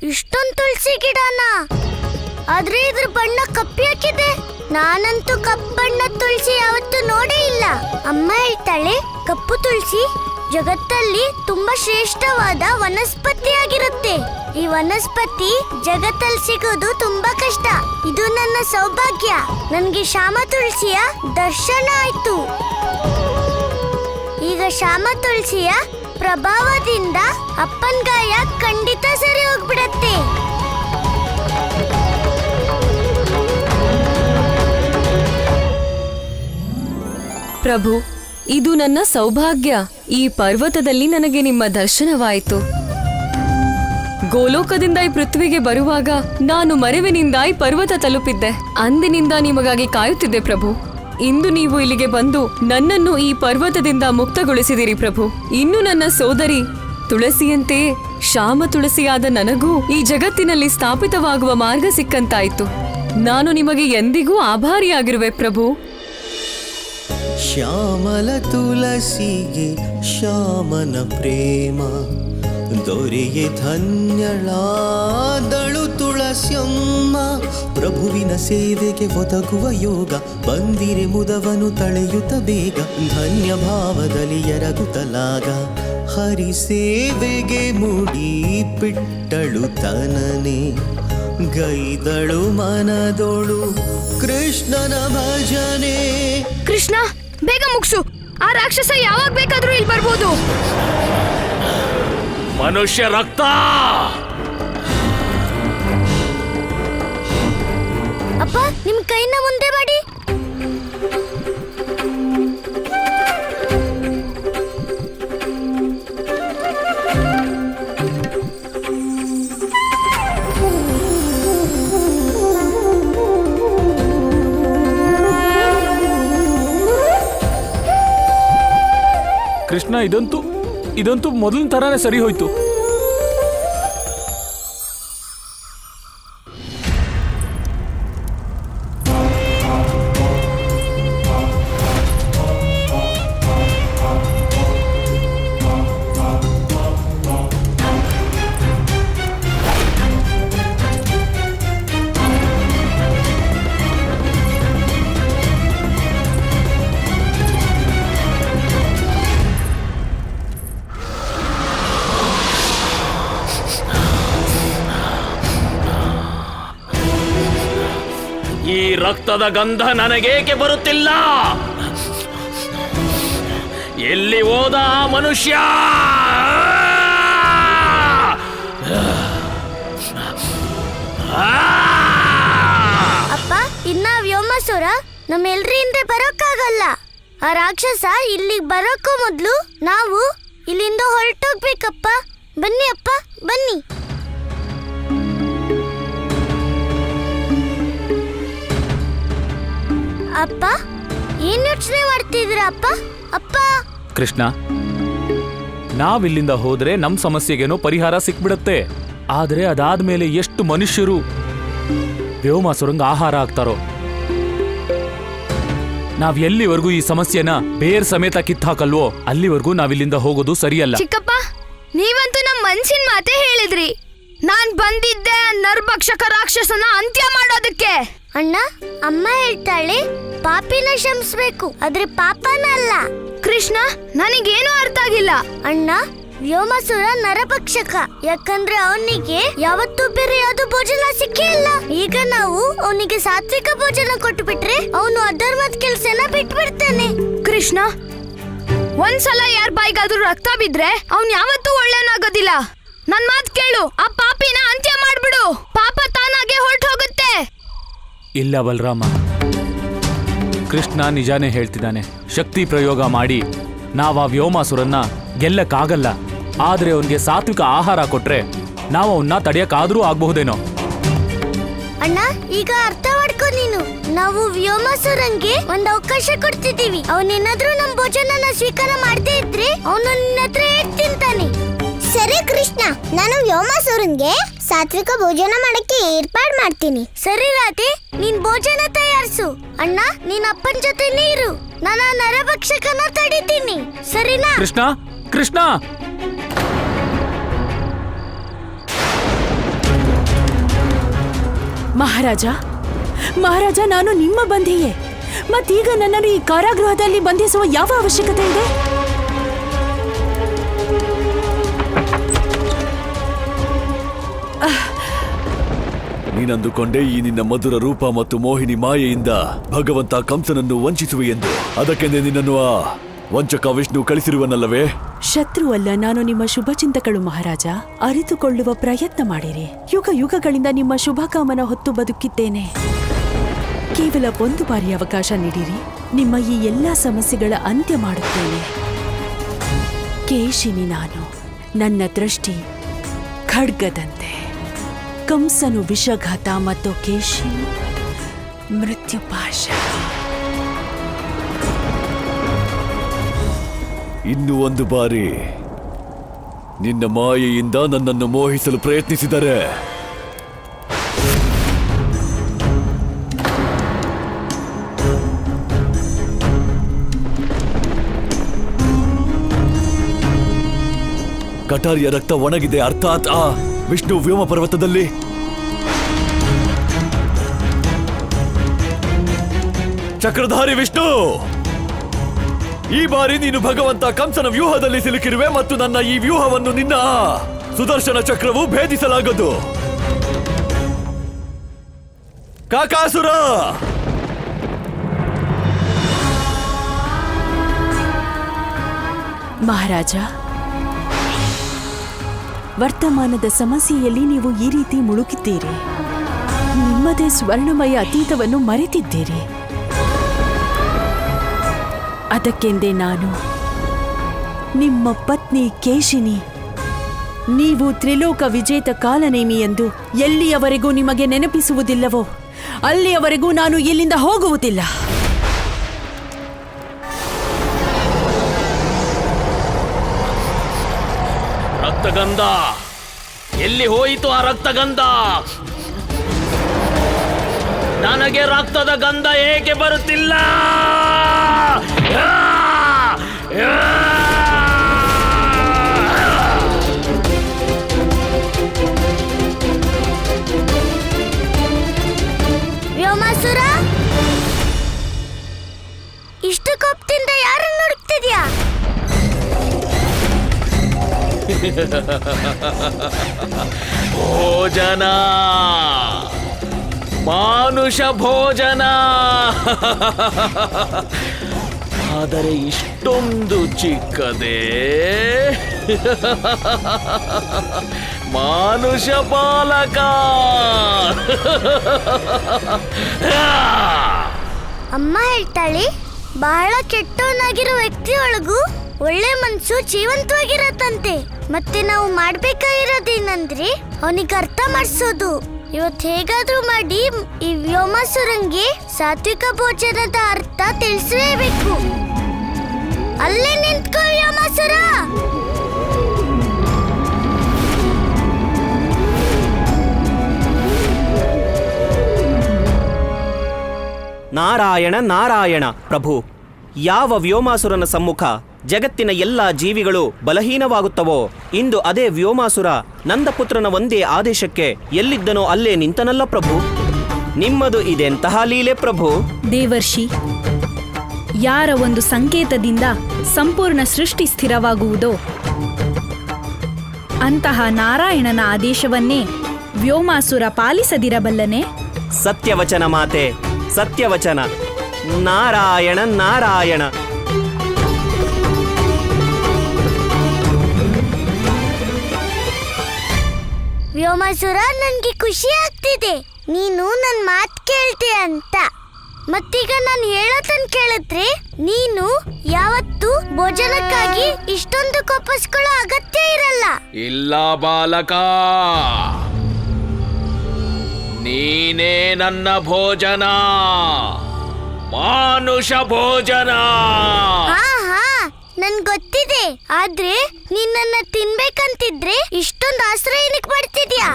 ಇಷ್ಟೊಂದು ತುಳಸಿ ಗಿಡನ? ಆದ್ರೆ ಇದ್ರ ಬಣ್ಣ ಕಪ್ಪಿ ಹಾಕಿದೆ. ನಾನಂತೂ ಕಪ್ಪು ಬಣ್ಣದ ತುಳಸಿ ಯಾವತ್ತೂ ನೋಡೇ ಇಲ್ಲ. ಅಮ್ಮ ಹೇಳ್ತಾಳೆ ಕಪ್ಪು ತುಳಸಿ ಜಗತ್ತಲ್ಲಿ ತುಂಬಾ ಶ್ರೇಷ್ಠವಾದ ವನಸ್ಪತಿಯಾಗಿರುತ್ತೆ. ಈ ವನಸ್ಪತಿ ಜಗತ್ತಲ್ಲಿ ಸಿಗೋದು ತುಂಬಾ ಕಷ್ಟ. ಇದು ನನ್ನ ಸೌಭಾಗ್ಯ. ನನಗೆ ಶ್ಯಾಮ ತುಳಸಿಯ ದರ್ಶನ ಆಯ್ತು. ಈಗ ಶ್ಯಾಮ ತುಳಸಿಯ ಪ್ರಭಾವದಿಂದ ಅಪ್ಪನ ಗಾಯ ಖಂಡಿತ ಸರಿ ಹೋಗ್ಬಿಡತ್ತೆ. ಪ್ರಭು, ಇದು ನನ್ನ ಸೌಭಾಗ್ಯ. ಈ ಪರ್ವತದಲ್ಲಿ ನನಗೆ ನಿಮ್ಮ ದರ್ಶನವಾಯಿತು. ಗೋಲೋಕದಿಂದ ಈ ಪೃಥ್ವಿಗೆ ಬರುವಾಗ ನಾನು ಮರೆವಿನಿಂದ ಈ ಪರ್ವತ ತಲುಪಿದ್ದೆ. ಅಂದಿನಿಂದ ನಿಮಗಾಗಿ ಕಾಯುತ್ತಿದ್ದೆ ಪ್ರಭು. ಇಂದು ನೀವು ಇಲ್ಲಿಗೆ ಬಂದು ನನ್ನನ್ನು ಈ ಪರ್ವತದಿಂದ ಮುಕ್ತಗೊಳಿಸಿದಿರಿ ಪ್ರಭು. ಇನ್ನು ನನ್ನ ಸೋದರಿ ತುಳಸಿಯಂತೆಯೇ ಶ್ಯಾಮ ತುಳಸಿಯಾದ ನನಗೂ ಈ ಜಗತ್ತಿನಲ್ಲಿ ಸ್ಥಾಪಿತವಾಗುವ ಮಾರ್ಗ ಸಿಕ್ಕಂತಾಯಿತು. ನಾನು ನಿಮಗೆ ಎಂದಿಗೂ ಆಭಾರಿಯಾಗಿರುವೆ ಪ್ರಭು. ಶ್ಯಾಮಲ ತುಳಸಿಗೆ ಶ್ಯಾಮನ ಪ್ರೇಮ ದೊರೆಯೇ ಧನ್ಯಳಾದಳು ತುಳಸಿಯಮ್ಮ. ಪ್ರಭುವಿನ ಸೇವೆಗೆ ಒದಗುವ ಯೋಗ ಬಂದಿರೆ ಮುದವನು ತಳೆಯುತ್ತ ಬೇಗ. ಧನ್ಯ ಭಾವದಲ್ಲಿ ಎರಗುತ್ತಲಾಗ ಹರಿ ಸೇವೆಗೆ ಮುಡಿ ಬಿಟ್ಟಳು ತನನೆ. ಗೈದಳು ಮನದೊಳು ಕೃಷ್ಣನ ಭಜನೆ. ಕೃಷ್ಣ, ಬೇಗ ಮುಗ್ಸು. ಆ ರಾಕ್ಷಸ ಯಾವಾಗ ಬೇಕಾದ್ರೂ ಇಲ್ಲಿ ಬರ್ಬೋದು. ಮನುಷ್ಯ ರಕ್ತ! ಅಪ್ಪ, ನಿಮ್ ಕೈನ ಮುಂದೆ ಮಾಡಿ. ಕೃಷ್ಣ, ಇದಂತೂ ಮೊದಲಿನ ತರಾನೇ ಸರಿ ಹೋಯ್ತು. ಈ ರಕ್ತದ ಗಂಧ ನನಗೇಕೆ ಬರುತ್ತಿಲ್ಲ? ಎಲ್ಲಿ ಹೋದ ಆ ಮನುಷ್ಯ? ಅಪ್ಪ, ಇನ್ನ ವ್ಯೋಮಾಸುರ ನಮ್ಮೆಲ್ರ ಹಿಂದೆ ಬರೋಕ್ಕಾಗಲ್ಲ. ಆ ರಾಕ್ಷಸ ಇಲ್ಲಿಗೆ ಬರೋಕ್ಕೂ ಮೊದ್ಲು ನಾವು ಇಲ್ಲಿಂದ ಹೊರಟೋಗ್ಬೇಕಪ್ಪ. ಬನ್ನಿ ಅಪ್ಪ, ಬನ್ನಿ. ಅಪ್ಪ, ಏನ್ ಯೋಚನೆ ಮಾಡ್ತಿದ್ದೀರಾ ಅಪ್ಪ? ಅಪ್ಪ ಕೃಷ್ಣ, ನಾವಿಲ್ಲಿಂದ ಹೋದ್ರೆ ನಮ್ ಸಮಸ್ಯೆಗೇನೋ ಪರಿಹಾರ ಸಿಕ್ಬಿಡತ್ತೆ. ಆದ್ರೆ ಅದಾದ್ಮೇಲೆ ಎಷ್ಟು ಮನುಷ್ಯರು ವ್ಯೋಮಾಸುರಂಗ ಆಹಾರ ಆಗ್ತಾರೋ. ನಾವ್ ಎಲ್ಲಿವರೆಗೂ ಈ ಸಮಸ್ಯೆನ ಬೇರ್ ಸಮೇತ ಕಿತ್ತಾಕಲ್ವೋ ಅಲ್ಲಿವರೆಗೂ ನಾವಿಲ್ಲಿಂದ ಹೋಗೋದು ಸರಿಯಲ್ಲ. ಚಿಕ್ಕಪ್ಪ, ನೀವಂತೂ ನಮ್ ಮನ್ಸಿನ ಮಾತೆ ಹೇಳಿದ್ರಿ. ನಾನ್ ಬಂದಿದ್ದೆ ನರಭಕ್ಷಕ ರಾಕ್ಷಸನ ಅಂತ್ಯ ಮಾಡೋದಕ್ಕೆ. ಅಣ್ಣ, ಅಮ್ಮ ಹೇಳ್ತಾಳೆ ಪಾಪಿನ ಕ್ಷಮಿಸ್ಬೇಕು, ಆದ್ರೆ ಪಾಪನ ಅಲ್ಲ. ಕೃಷ್ಣ, ನನಗೇನು ಅರ್ಥ ಆಗಿಲ್ಲ. ಅಣ್ಣ, ವ್ಯೋಮಾಸುರ ನರಭಕ್ಷಕ. ಯಾಕಂದ್ರೆ ಅವನಿಗೆ ಯಾವತ್ತೂ ಬೇರೆ ಯಾವ್ದು ಭೋಜನ ಸಿಕ್ಕೇ ಇಲ್ಲ. ಈಗ ನಾವು ಅವನಿಗೆ ಸಾತ್ವಿಕ ಭೋಜನ ಕೊಟ್ಟು ಬಿಟ್ರೆ ಅವನು ಅಧರ್ಮದ ಕೆಲ್ಸನ ಬಿಟ್ಬಿಡ್ತಾನೆ. ಕೃಷ್ಣ, ಒಂದ್ಸಲ ಯಾರ ಬಾಯಿಗಾದ್ರೂ ರಕ್ತ ಬಿದ್ರೆ ಅವ್ನ್ ಯಾವತ್ತೂ ಒಳ್ಳೆನಾಗೋದಿಲ್ಲ. ನನ್ ಮಾತ್ ಕೇಳು, ಆ ಪಾಪಿನ ಅಂತ್ಯ ಮಾಡ್ಬಿಡು. ಪಾಪ ತಾನಾಗೆ ಹೊರಟು ಹೋಗುತ್ತೆ. ಇಲ್ಲ ಬಲರಾಮ, ಕೃಷ್ಣ ನಿಜಾನೇ ಹೇಳ್ತಿದ್ದಾನೆ. ಶಕ್ತಿ ಪ್ರಯೋಗ ಮಾಡಿ ನಾವ್ ಆ ವ್ಯೋಮಾಸುರನ್ನ ಗೆಲ್ಲಕ್ಕಾಗಲ್ಲ. ಆದ್ರೆ ಅವನ್ಗೆ ಸಾತ್ವಿಕ ಆಹಾರ ಕೊಟ್ರೆ ನಾವು ಅವನ್ನ ತಡೆಯಕ್ಕಾದ್ರೂ ಆಗ್ಬಹುದೇನೋ. ಅಣ್ಣ, ಈಗ ಅರ್ಥ ಮಾಡ್ಕೊ ನೀನು. ನಾವು ವ್ಯೋಮಾಸುರಂಗೆ ಒಂದ್ ಅವಕಾಶ ಕೊಡ್ತಿದ್ದೀವಿ. ಅವನೇನಾದ್ರೂ ನಮ್ ಭೋಜನನ ಸ್ವೀಕಾರ ಮಾಡದೇ ಇದ್ರೆ ಅವನು ನಿನ್ನ ಹತ್ರ ತಿಂತಾನೆ. ಸರಿ ಕೃಷ್ಣ, ನಾನು ವ್ಯೋಮಾಸುರನ್ಗೆ ಸಾತ್ವಿಕ ಭೋಜನ ಮಾಡಕ್ಕೆ ಏರ್ಪಾಡ್ ಮಾಡ್ತೀನಿ. ಸರಿ ರಾಧೆ, ನೀನ್ ಭೋಜನ ತಯಾರಿಸು. ಅಣ್ಣ, ನೀನ್ ಅಪ್ಪನ ಜೊತೆನೇ ಇರು. ನಾನು ನರಭಕ್ಷಕನ ತಡಿತೀನಿ, ಸರಿನಾ? ಕೃಷ್ಣ, ಕೃಷ್ಣ! ಮಹಾರಾಜ ಮಹಾರಾಜ, ನಾನು ನಿಮ್ಮ ಬಂಧಿಯೇ. ಮತ್ತೀಗ ನನ್ನನ್ನು ಈ ಕಾರಾಗೃಹದಲ್ಲಿ ಬಂಧಿಸುವ ಯಾವ ಅವಶ್ಯಕತೆ ಇದೆ? ನೀನಂದುಕೊಂಡೆ ಈ ನಿನ್ನ ಮಧುರ ರೂಪ ಮತ್ತು ಮೋಹಿನಿ ಮಾಯೆಯಿಂದ ಭಗವಂತ ಕಂಸನನ್ನು ವಂಚಿಸುವೆ ಎಂದು. ಅದಕ್ಕೆಂದೇ ನಿನ್ನನ್ನು ಆ ವಂಚಕ ವಿಷ್ಣು ಕಳಿಸಿರುವನಲ್ಲವೇ? ಶತ್ರು ಅಲ್ಲ, ನಾನು ನಿಮ್ಮ ಶುಭಚಿಂತಕಳು ಮಹಾರಾಜ. ಅರಿತುಕೊಳ್ಳುವ ಪ್ರಯತ್ನ ಮಾಡಿರಿ. ಯುಗ ಯುಗಗಳಿಂದ ನಿಮ್ಮ ಶುಭಕಾಮನ ಹೊತ್ತು ಬದುಕಿದ್ದೇನೆ. ಕೇವಲ ಒಂದು ಬಾರಿ ಅವಕಾಶ ನೀಡಿರಿ, ನಿಮ್ಮ ಈ ಎಲ್ಲಾ ಸಮಸ್ಯೆಗಳ ಅಂತ್ಯ ಮಾಡುತ್ತೇನೆ. ಕೇಶಿನಿ ನಾನು, ನನ್ನ ದೃಷ್ಟಿ ಖಡ್ಗದಂತೆ. ಕಂಸನು ವಿಷಘಾತ ಮತ್ತು ಕೇಶಿ ಮೃತ್ಯುಪಾಶ. ಇನ್ನು ಒಂದು ಬಾರಿ ನಿನ್ನ ಮಾಯೆಯಿಂದ ನನ್ನನ್ನು ಮೋಹಿಸಲು ಪ್ರಯತ್ನಿಸಿದರೆ ಕಟಾರಿಯ ರಕ್ತ ಒಣಗಿದೆ, ಅರ್ಥಾತ್ ಆ ವಿಷ್ಣು ವ್ಯೋಮ ಪರ್ವತದಲ್ಲಿ. ಚಕ್ರಧಾರಿ ವಿಷ್ಣು, ಈ ಬಾರಿ ನೀನು ಭಗವಂತ ಕಂಸನ ವ್ಯೂಹದಲ್ಲಿ ಸಿಲುಕಿರುವೆ ಮತ್ತು ನನ್ನ ಈ ವ್ಯೂಹವನ್ನು ನಿನ್ನ ಸುದರ್ಶನ ಚಕ್ರವು ಭೇದಿಸಲಾಗದು. ಕಾಕಾಸುರ, ಮಹಾರಾಜ, ವರ್ತಮಾನದ ಸಮಸ್ಯೆಯಲ್ಲಿ ನೀವು ಈ ರೀತಿ ಮುಳುಗಿದ್ದೀರಿ. ನಿಮ್ಮದೇ ಸ್ವರ್ಣಮಯ ಅತೀತವನ್ನು ಮರೆತಿದ್ದೀರಿ. ಅದಕ್ಕೆಂದೇ ನಾನು ನಿಮ್ಮ ಪತ್ನಿ ಕೇಶಿನಿ, ನೀವು ತ್ರಿಲೋಕ ವಿಜೇತ ಕಾಲನೇಮಿ ಎಂದು ಎಲ್ಲಿಯವರೆಗೂ ನಿಮಗೆ ನೆನಪಿಸುವುದಿಲ್ಲವೋ ಅಲ್ಲಿಯವರೆಗೂ ನಾನು ಇಲ್ಲಿಂದ ಹೋಗುವುದಿಲ್ಲ. ರಕ್ತಗಂಧ ಎಲ್ಲಿ ಹೋಯಿತು? ಆ ರಕ್ತಗಂಧ, ನನಗೆ ರಕ್ತದ ಗಂಧ ಏಕೆ ಬರುತ್ತಿಲ್ಲ? ವ್ಯೋಮಾಸುರ, ಇಷ್ಟು ಕೋಪದಿಂದ ಯಾರನ್ನು ಹುಡುಕ್ತಿದ್ಯಾ? ಭೋಜನ, ಮಾನುಷ ಭೋಜನ. ಆದರೆ ಇಷ್ಟೊಂದು ಚಿಕ್ಕದೇ ಮಾನುಷ ಬಾಲಕ. ಅಮ್ಮ ಹೇಳ್ತಾಳೆ, ಬಹಳ ಕೆಟ್ಟವನಾಗಿರೋ ವ್ಯಕ್ತಿಯೊಳಗೂ ಒಳ್ಳೆ ಮನ್ಸು ಜೀವಂತವಾಗಿರತ್ತಂತೆ. ಮತ್ತೆ ನಾವು ಮಾಡ್ಬೇಕಾಗಿರೋದೇನಂದ್ರೆ ಅವನಿಗೆ ಅರ್ಥ ಮಾಡಿಸೋದು. ಇವತ್ತು ಹೇಗಾದ್ರೂ ಮಾಡಿ ಈ ವ್ಯೋಮಾಸುರಂಗೆ ಸಾತ್ವಿಕ ಭೋಜನದ ಅರ್ಥ ತಿಳಿಸಲೇಬೇಕು. ಅಲ್ಲೇ ನಿಂತ್ಕೋ ವ್ಯೋಮಾಸುರ. ನಾರಾಯಣ ನಾರಾಯಣ. ಪ್ರಭು, ಯಾವ ವ್ಯೋಮಾಸುರನ ಸಮ್ಮುಖ ಜಗತ್ತಿನ ಎಲ್ಲ ಜೀವಿಗಳು ಬಲಹೀನವಾಗುತ್ತವೋ, ಇಂದು ಅದೇ ವ್ಯೋಮಾಸುರ ನಂದಪುತ್ರನ ಒಂದೇ ಆದೇಶಕ್ಕೆ ಎಲ್ಲಿದ್ದನೋ ಅಲ್ಲೇ ನಿಂತನಲ್ಲ ಪ್ರಭು. ನಿಮ್ಮದು ಇದೆಂತಹ ಲೀಲೆ ಪ್ರಭು. ದೇವರ್ಷಿ, ಯಾರ ಒಂದು ಸಂಕೇತದಿಂದ ಸಂಪೂರ್ಣ ಸೃಷ್ಟಿ ಸ್ಥಿರವಾಗುವುದೋ ಅಂತಹ ನಾರಾಯಣನ ಆದೇಶವನ್ನೇ ವ್ಯೋಮಾಸುರ ಪಾಲಿಸದಿರಬಲ್ಲನೆ? ಸತ್ಯವಚನ ಮಾತೆ, ಸತ್ಯವಚನ. ನಾರಾಯಣ ನಾರಾಯಣ. ವ್ಯೋಮಾಸುರ, ನನ್ಗೆ ಖುಷಿ ಆಗ್ತಿದೆ ನೀನು ನನ್ ಮಾತ್ ಕೇಳ್ತೀಯ ಅಂತ. ಮತ್ತೀಗ ನಾನು ಹೇಳೋದನ್ ಕೇಳಿದ್ರೆ ನೀನು ಯಾವತ್ತೂ ಭೋಜನಕ್ಕಾಗಿ ಇಷ್ಟೊಂದು ಕೋಪಿಸ್ಕೊಳ್ಳೋ ಅಗತ್ಯ ಇರಲ್ಲ. ಇಲ್ಲ ಬಾಲಕ, ನೀನೇ ನನ್ನ ಭೋಜನ, ಮಾನುಷ ಭೋಜನ. ಹಾ ಹಾ, ನನ್ ಗೊತ್ತಿದೆ. ಆದ್ರೆ ನಿನ್ನ ತಿನ್ಬೇಕಂತಿದ್ರೆ ಇಷ್ಟೊಂದು ಆಶ್ರಯ ಏನಕ್ಕೆ ಪಡ್ತಿದ್ಯಾ?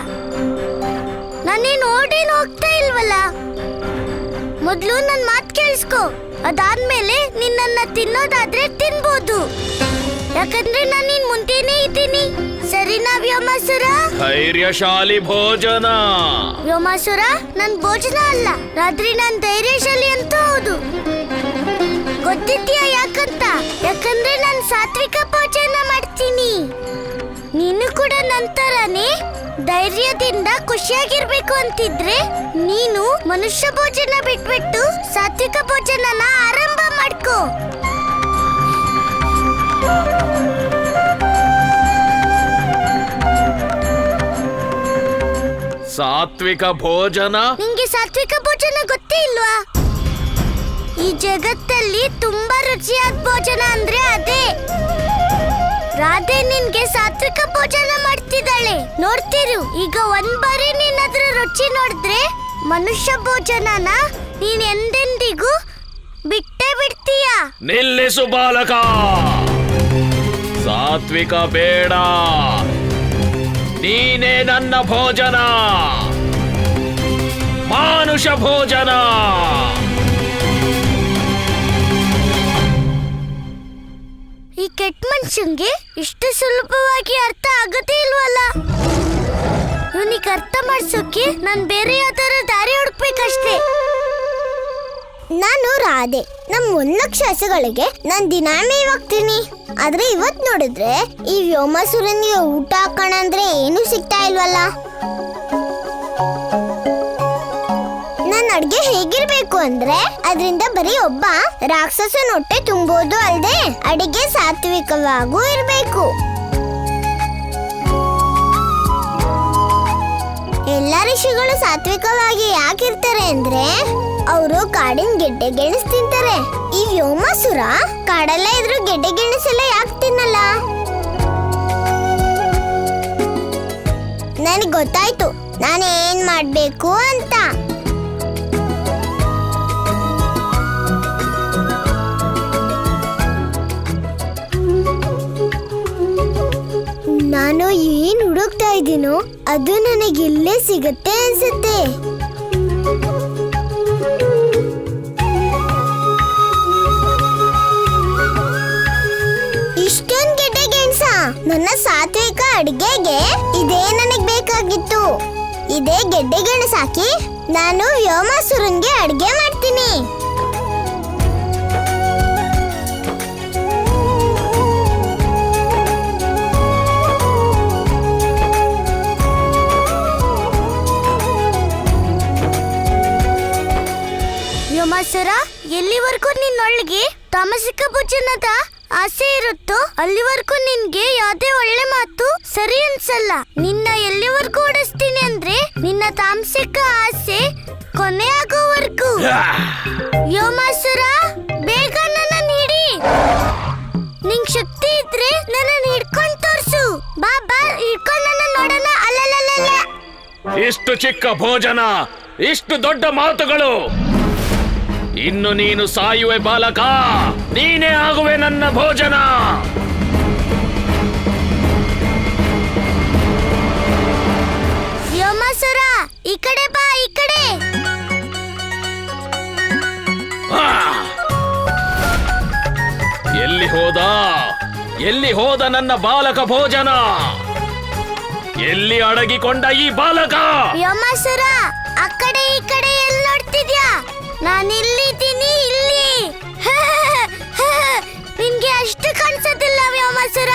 ನಾನೇನು ಓಡೇನು ಹೋಗ್ತಾ ಇಲ್ವಲ್ಲ. ಮೊದ್ಲು ನನ್ ಮಾತ್ ಕೇಳಿಸ್ಕೊ, ಅದಾದ್ಮೇಲೆ ನಿನ್ನ ತಿನ್ನೋದಾದ್ರೆ ತಿನ್ಬೋದು. ಯಾಕಂದ್ರೆ ನಾನು ನಿನ್ ಮುಂದೆನೇ ಇದ್ದೀನಿ. ಸರಿನಾ ವ್ಯೋಮಾಸುರ? ಧೈರ್ಯಶಾಲಿ ಭೋಜನ. ವ್ಯೋಮಾಸುರ, ನನ್ ಭೋಜನ ಅಲ್ಲ, ರಾತ್ರಿ ನಾನ್ ಧೈರ್ಯಶಾಲಿ ಅಂತ ಹೌದು. ಗೊತ್ತಿದ್ಯಾ ಯಾಕಂತ? ಯಾಕಂದ್ರೆ ನಾನ್ ಸಾತ್ವಿಕ ಭೋಜನ ಮಾಡ್ತೀನಿ. ನೀನು ಕೂಡ ನಂತರನೇ ಧೈರ್ಯದಿಂದ ಖುಷಿಯಾಗಿರ್ಬೇಕು ಅಂತಿದ್ರೆ ನೀನು ಮನುಷ್ಯ ಭೋಜನ ಬಿಟ್ಬಿಟ್ಟು ಸಾತ್ವಿಕ ಭೋಜನನ ಆರಂಭ ಮಾಡ್ಕೋ. ಸಾತ್ವಿಕ ಭೋಜನ? ನಿಂಗೆ ಸಾತ್ವಿಕ ಭೋಜನ ಗೊತ್ತೇ ಇಲ್ವಾ? ಈ ಜಗತ್ತಲ್ಲಿ ತುಂಬಾ ರುಚಿಯಾದ ಭೋಜನ ಅಂದ್ರೆ ಅದೇ. ರಾಧೆ ನಿನ್ಗೆ ಸಾತ್ವಿಕ ಭೋಜನ ಮಾಡ್ತಿದ್ದಾಳೆ, ನೋಡ್ತಿರು. ಈಗ ಒಂದ್ ಬಾರಿ ನೀನ್ ಅದ್ರ ರುಚಿ ನೋಡಿದ್ರೆ ಮನುಷ್ಯ ಭೋಜನನ ನೀನ್ ಎಂದೆಂದಿಗೂ ಬಿಟ್ಟೇ ಬಿಡ್ತೀಯ. ನಿಲ್ಲಿಸು ಬಾಲಕ, ಸಾತ್ವಿಕ ಬೇಡ, ನೀನೇ ನನ್ನ ಭೋಜನ, ಮಾನುಷ ಭೋಜನ. ಈ ಕೆಟ್ಟ ಮನುಷ್ಯಂಗೆ ಇಷ್ಟು ಸುಲಭವಾಗಿ ಅರ್ಥ ಆಗದೇ ಇಲ್ವಲ್ಲ. ಇವನಿಗೆ ಅರ್ಥ ಮಾಡ್ಸೋಕೆ ನಾನ್ ಬೇರೆ ಯಾವ್ದಾರ ದಾರಿ ಹುಡುಕ್ಬೇಕಷ್ಟೇ. ನಾನು ರಾಧೆ. ನಮ್ 1,00,000 ಹಸುಗಳಿಗೆ ನಾನ್ ದಿನ ಮೇವ್ ಹಾಕ್ತೀನಿ. ಆದ್ರೆ ಇವತ್ ನೋಡಿದ್ರೆ ಈ ವ್ಯೋಮಾಸುರನಿಗೆ ಊಟ ಹಾಕೋಣ ಅಂದ್ರೆ ಏನು ಸಿಗ್ತಾ ಇಲ್ವಲ್ಲ. ನನ್ನ ಅಡ್ಗೆ ಹೇಗಿರ್ಬೇಕು ಅಂದ್ರೆ ಅದರಿಂದ ಬರೀ ಒಬ್ಬ ರಾಕ್ಷಸನ ಹೊಟ್ಟೆ ತುಂಬೋದು ಅಲ್ದೆ ಅಡಿಗೆ ಸಾತ್ವಿಕವಾಗೂ ಇರ್ಬೇಕು. ಎಲ್ಲಾ ಋಷಿಗಳು ಸಾತ್ವಿಕವಾಗಿ ಯಾಕಿರ್ತಾರೆ ಅಂದ್ರೆ ಅವರು ಕಾಡಿನ ಗೆಡ್ಡೆ ಗೆಣಸ್ ತಿಂತಾರೆ. ಈ ವ್ಯೋಮಾಸುರ ಕಾಡಲ್ಲೇ ಇದ್ರು ಗೆಡ್ಡೆ ಗೆಣಸೆಲ್ಲ ಯಾಕೆ ತಿನ್ನಲ್ಲ? ನನಗೆ ಗೊತ್ತಾಯ್ತು ನಾನೇನ್ ಮಾಡ್ಬೇಕು ಅಂತ. ನಾನು ಏನ್ ಹುಡುಕ್ತಾ ಇದ್ದೀನೋ ಅದು ನನಗೆ ಇಲ್ಲೇ ಸಿಗತ್ತೆ ಅನ್ಸುತ್ತೆ. ಇಷ್ಟೊಂದ್ ಗೆಡ್ಡೆ ಗೆಣಸ ನನ್ನ ಸಾತ್ವಿಕ ಅಡಿಗೆಗೆ ಇದೇ ನನಗ್ ಬೇಕಾಗಿತ್ತು. ಇದೇ ಗೆಡ್ಡೆ ಗೆಣಸ ಹಾಕಿ ನಾನು ವ್ಯೋಮಾಸುರನ್ಗೆ ಅಡಿಗೆ ಮಾಡ್ತೀನಿ. ವ್ಯೋಮಾಸುರ, ಎಲ್ಲಿವರೆಗೂ ನಿನ್ನೊಳಗೆ ತಾಮಸಿಕ ಭೋಜನದ ಆಸೆ ಇರುತ್ತೋ ಅಲ್ಲಿವರೆಗೂ ನಿನ್ಗೆ ಯಾವ್ದೇ ಒಳ್ಳೆ ಮಾತು ಸರಿ ಅನ್ಸಲ್ಲ. ನಿನ್ನ ಎಲ್ಲಿವರೆಗೂ ಓಡಿಸ್ತೀನಿ ಅಂದ್ರೆ ನಿನ್ನ ತಾಮಸಿಕ ಆಸೆ ಕೊನೆ ಆಗೋವರೆಗೂ. ವ್ಯೋಮಾಸುರ, ಬೇಗ ನನ್ನ ಹಿಡಿ. ನಿಂಗ್ ಶಕ್ತಿ ಇದ್ರೆ ನನ್ನ ಹಿಡ್ಕೊಂಡ್ ತೋರ್ಸು. ಬಾ ಬಾ, ಹಿಡ್ಕೊಂಡ್ ನನ್ನ ನೋಡೋಣ. ಅಲ್ಲಲ್ಲ, ಇಷ್ಟು ಚಿಕ್ಕ ಭೋಜನ, ಇಷ್ಟು ದೊಡ್ಡ ಮಾತುಗಳು. ಇನ್ನು ನೀನು ಸಾಯುವೆ ಬಾಲಕ, ನೀನೇ ಆಗುವೆ ನನ್ನ ಭೋಜನ. ವ್ಯೋಮಾಸುರ, ಈ ಕಡೆ ಬಾ, ಈ ಕಡೆ. ಎಲ್ಲಿ ಹೋದ? ಎಲ್ಲಿ ಹೋದ ನನ್ನ ಬಾಲಕ ಭೋಜನ? ಎಲ್ಲಿ ಅಡಗಿಕೊಂಡ ಈ ಬಾಲಕ? ವ್ಯೋಮಾಸುರ, ಆ ಕಡೆ ಈ ಕಡೆ ಎಲ್ಲಿ ನೋಡ್ತಿದ್ಯಾ? ನಾನಿಲ್ಲಿದ್ದೀನಿ, ಇಲ್ಲಿ. ನಿನ್ಗೆ ಅಷ್ಟು ಕಾಣಿಸೋದಿಲ್ಲ ವ್ಯೋಮಾಸುರ.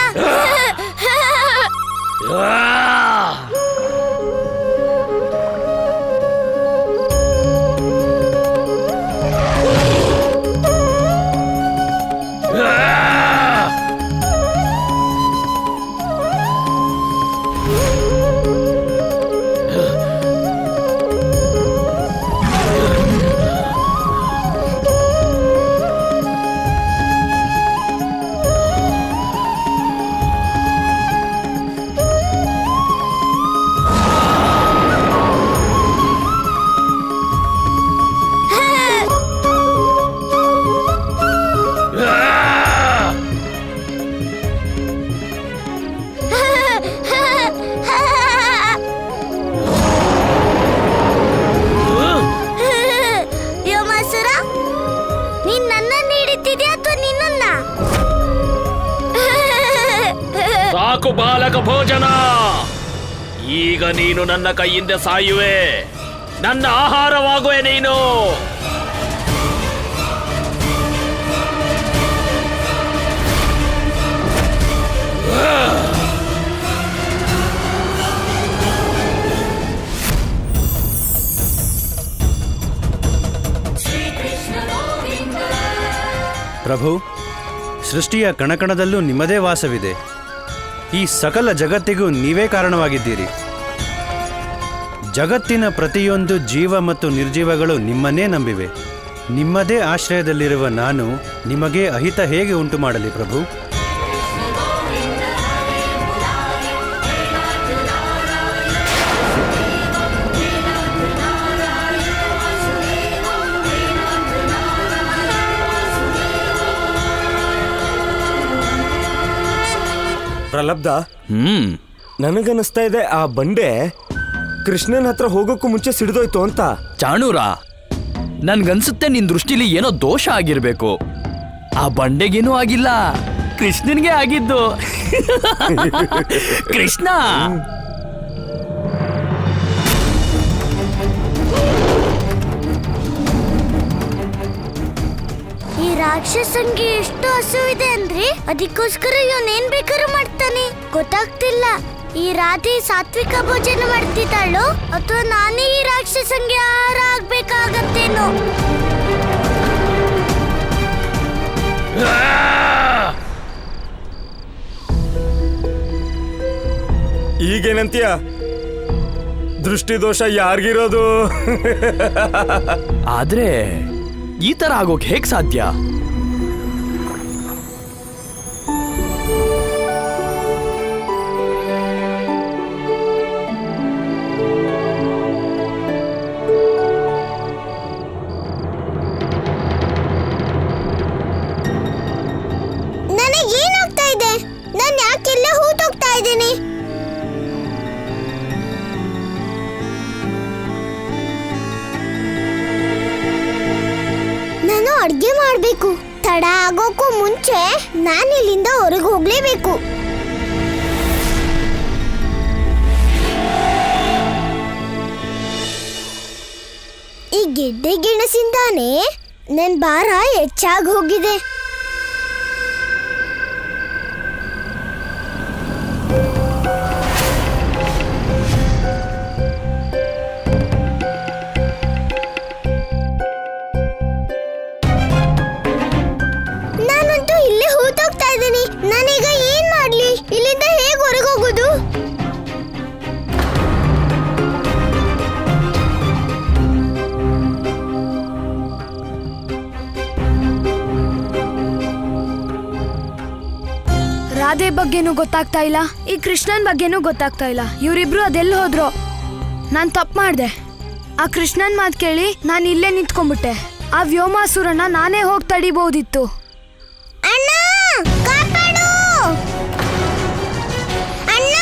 ಬಾಲಕ ಭೋಜನ. ಈಗ ನೀನು ನನ್ನ ಕೈಯಿಂದ ಸಾಯುವೆ, ನನ್ನ ಆಹಾರವಾಗುವೆ ನೀನು. ಪ್ರಭು, ಸೃಷ್ಟಿಯ ಕಣಕಣದಲ್ಲೂ ನಿಮ್ಮದೇ ವಾಸವಿದೆ. ಈ ಸಕಲ ಜಗತ್ತಿಗೂ ನೀವೇ ಕಾರಣವಾಗಿದ್ದೀರಿ. ಜಗತ್ತಿನ ಪ್ರತಿಯೊಂದು ಜೀವ ಮತ್ತು ನಿರ್ಜೀವಗಳು ನಿಮ್ಮನ್ನೇ ನಂಬಿವೆ. ನಿಮ್ಮದೇ ಆಶ್ರಯದಲ್ಲಿರುವ ನಾನು ನಿಮಗೆ ಅಹಿತ ಹೇಗೆ ಉಂಟು ಮಾಡಲಿ ಪ್ರಭು? ಪ್ರಲಬ್ಧ, ನನಗನ್ನಿಸ್ತಾ ಇದೆ ಆ ಬಂಡೆ ಕೃಷ್ಣನ್ ಹತ್ರ ಹೋಗೋಕ್ಕೂ ಮುಂಚೆ ಸಿಡಿದೋಯ್ತು ಅಂತ. ಚಾಣೂರ, ನನ್ಗನ್ಸುತ್ತೆ ನಿನ್ ದೃಷ್ಟಿಲಿ ಏನೋ ದೋಷ ಆಗಿರ್ಬೇಕು. ಆ ಬಂಡೆಗೇನೂ ಆಗಿಲ್ಲ, ಕೃಷ್ಣನ್ಗೆ ಆಗಿದ್ದು. ಕೃಷ್ಣ ಈ ರಾಕ್ಷಸಂಗೆ ಎಷ್ಟು ಹಸುವಿದೆ ಅಂದ್ರೆ ಅದಕ್ಕೋಸ್ಕರ ಇವನೇನ್ ಬೇಕಾದ್ರೂ ಮಾಡ್ತಾನೆ. ಗೊತ್ತಾಗ್ತಿಲ್ಲ, ಈ ರಾಧೆ ಸಾತ್ವಿಕ ಭೋಜನ ಮಾಡ್ತಿದ್ದಾಳೋ ಅಥವಾ ನಾನೇ ಈ ರಾಕ್ಷಸಂಗೆ ಆಹಾರ ಆಗ್ಬೇಕಾಗತ್ತೇನೋ. ಈಗೇನಂತೀಯ? ದೃಷ್ಟಿ ದೋಷ ಯಾರಿಗಿರೋದು? ಆದ್ರೆ ಈ ತರ ಆಗೋಕ್ ಹೇಗ್ ಸಾಧ್ಯ? ನನಗೇನಾಗ್ತಾ ಇದೆ? ನಾನು ಯಾಕೆಲ್ಲ ಹೂತೋಗ್ತಾ ಇದ್ದೀನಿ? ನಾನು ಅಡ್ಗೆ ಮಾಡ್ಬೇಕು. ತಡ ಆಗೋಕ್ಕೂ ಮುಂಚೆ ನಾನು ಇಲ್ಲಿಂದ ಹೊರಗೆ ಹೋಗ್ಲೇಬೇಕು. ಈ ಗೆಡ್ಡೆ ಗೆಣಸಿಂದಾನೇ ನನ್ ಭಾರ ಹೆಚ್ಚಾಗಿ ಹೋಗಿದೆ. ನಾನಂತೂ ಇಲ್ಲೇ ಹೂತೋಗ್ತಾ ಇದ್ದೀನಿ. ನಾನೀಗ ಏನ್ ಮಾಡ್ಲಿ? ಇಲ್ಲಿಂದ ಹೇಗೆ ಹೊರಗೆ ಹೋಗೋದು? ರಾಧೆ ಬಗ್ಗೆನೂ ಗೊತ್ತಾಗ್ತಾ ಇಲ್ಲ, ಈ ಕೃಷ್ಣನ್ ಬಗ್ಗೆನೂ ಗೊತ್ತಾಗ್ತಾ ಇಲ್ಲ. ಇವರಿಬ್ರು ಅದೆಲ್ಲ ಹೋದ್ರು. ನಾನ್ ತಪ್ಪು ಮಾಡ್ದೆ. ಆ ಕೃಷ್ಣನ್ ಮಾತು ಕೇಳಿ ನಾನು ಇಲ್ಲೇ ನಿಂತ್ಕೊಂಡ್ಬಿಟ್ಟೆ. ಆ ವ್ಯೋಮಾಸುರನ ನಾನೇ ಹೋಗಿ ತಡಿಬಹುದಿತ್ತು. ಅಣ್ಣ, ಕಾಪಾಡು! ಅಣ್ಣ,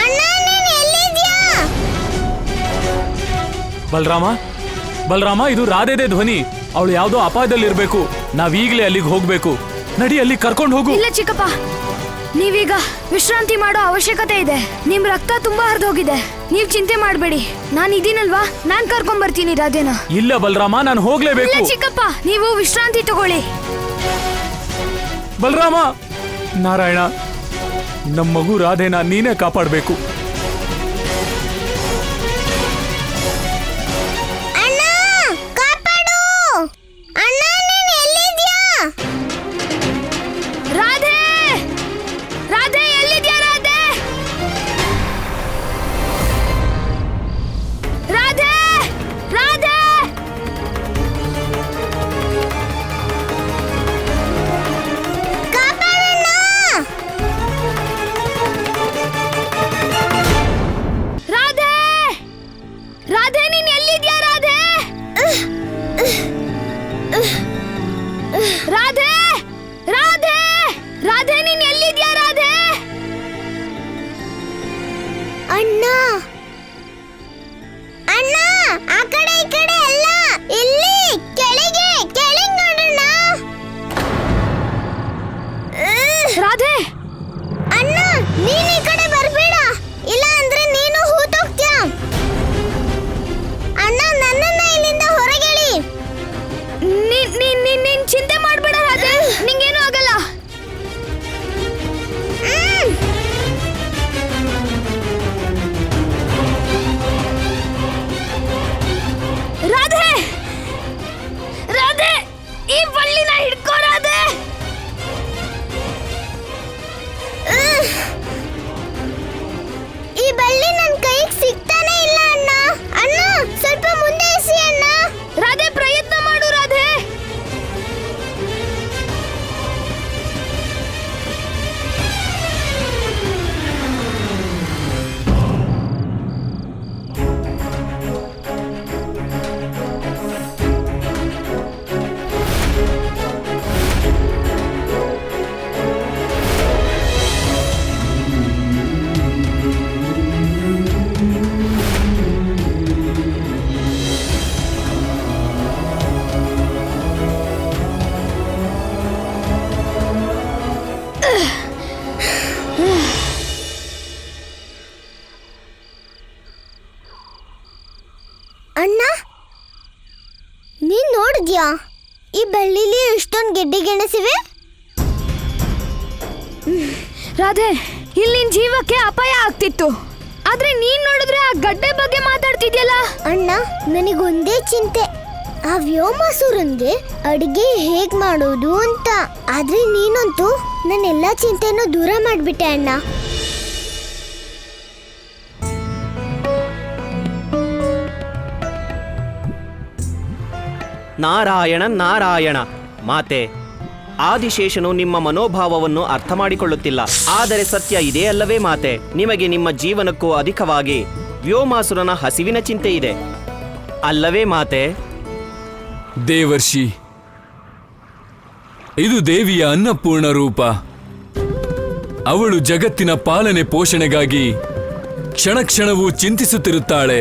ಅಣ್ಣ, ನೀನ್ ಎಲ್ಲಿದ್ಯಾ? ಬಲರಾಮ, ಇದು ರಾಧೆದೇ ಧ್ವನಿ. ಅವಳು ಯಾವ್ದೋ ಅಪಾಯದಲ್ಲಿರ್ಬೇಕು. ನಾವೀಗ್ಲೇ ಅಲ್ಲಿಗೆ ಹೋಗ್ಬೇಕು. ನಡಿ, ಅಲ್ಲಿ ಕರ್ಕೊಂಡು ಹೋಗು. ಇಲ್ಲ ಚಿಕ್ಕಪ್ಪ, ನೀವೀಗ ವಿಶ್ರಾಂತಿ ಮಾಡೋ ಅವಶ್ಯಕತೆ ಇದೆ. ನಿಮ್ ರಕ್ತ ತುಂಬಾ ಹರಿದೋಗಿದೆ. ನೀವ್ ಚಿಂತೆ ಮಾಡಬೇಡಿ, ನಾನು ಇದೀನಲ್ವಾ, ನಾನ್ ಕರ್ಕೊಂಡ್ ಬರ್ತೀನಿ ರಾಧೆನ. ಇಲ್ಲ ಬಲರಾಮ, ನಾನು ಹೋಗ್ಲೇಬೇಕು. ಇಲ್ಲ ಚಿಕ್ಕಪ್ಪ, ನೀವು ವಿಶ್ರಾಂತಿ ತಗೊಳ್ಳಿ. ಬಲರಾಮ, ನಾರಾಯಣ, ನಮ್ಮ ಮಗು ರಾಧೆನ ನೀನೇ ಕಾಪಾಡಬೇಕು. ಅಣ್ಣ, ಕಾಪಾಡು! ಅಣ್ಣ, ನೀನ್ ಎಲ್ಲಿದ್ಯಾ? ರಾಧೆ, ರಾಧೆ ಎಲ್ಲಿದ್ಯಾ? ರಾಧೆ, ರಾಧೆ, ರಾಧೆ! ಕಾಪಾಡಣ್ಣ! ರಾಧೆ, ರಾಧೆ, ನೀನ್ ಎಲ್ಲಿದ್ಯಾ? ರಾಧೆ, ರಾಧೆ, ರಾಧೆ, ರಾಧೆ, ನೀನ್ ಎಲ್ಲಿದ್ಯಾ? ರಾಧೆ, ಅಣ್ಣ, ಅಣ್ಣ, ಆ ಕಡೆ ಈ ಕಡೆ ಎಲ್ಲ ಇಲ್ಲಿ ಕೆಳಗೆ ನೋಡೋಣ. ರಾಧೆ, ಅಣ್ಣ, ನೀನ್ ಅಣ್ಣ, ನೀನ್ ನೋಡಿದ್ಯಾ ಈ ಬಳ್ಳಿಲಿ ಎಷ್ಟೊಂದು ಗೆಡ್ಡೆ ಗೆಣಸಿವೆ? ರಾಧೆ, ಇಲ್ಲಿ ನಿನ್ ಜೀವಕ್ಕೆ ಅಪಾಯ ಆಗ್ತಿತ್ತು, ಆದ್ರೆ ನೀನ್ ನೋಡಿದ್ರೆ ಆ ಗಡ್ಡೆ ಬಗ್ಗೆ ಮಾತಾಡ್ತಿದ್ಯಲ್ಲ. ಅಣ್ಣ, ನನಗೊಂದೇ ಚಿಂತೆ, ಆ ವ್ಯೋಮಾಸುರನ್ಗೆ ಅಡಿಗೆ ಹೇಗ್ ಮಾಡೋದು ಅಂತ. ಆದ್ರೆ ನೀನಂತೂ ನನ್ನೆಲ್ಲ ಚಿಂತೆನೂ ದೂರ ಮಾಡ್ಬಿಟ್ಟೆ ಅಣ್ಣ. ನಾರಾಯಣ ನಾರಾಯಣ. ಮಾತೆ, ಆದಿಶೇಷನು ನಿಮ್ಮ ಮನೋಭಾವವನ್ನು ಅರ್ಥ ಮಾಡಿಕೊಳ್ಳುತ್ತಿಲ್ಲ. ಆದರೆ ಸತ್ಯ ಇದೇ ಅಲ್ಲವೇ ಮಾತೆ? ನಿಮಗೆ ನಿಮ್ಮ ಜೀವನಕ್ಕೂ ಅಧಿಕವಾಗಿ ವ್ಯೋಮಾಸುರನ ಹಸಿವಿನ ಚಿಂತೆ ಇದೆ ಅಲ್ಲವೇ ಮಾತೆ? ದೇವರ್ಷಿ, ಇದು ದೇವಿಯ ಅನ್ನಪೂರ್ಣ ರೂಪ. ಅವಳು ಜಗತ್ತಿನ ಪಾಲನೆ ಪೋಷಣೆಗಾಗಿ ಕ್ಷಣ ಕ್ಷಣವೂ ಚಿಂತಿಸುತ್ತಿರುತ್ತಾಳೆ.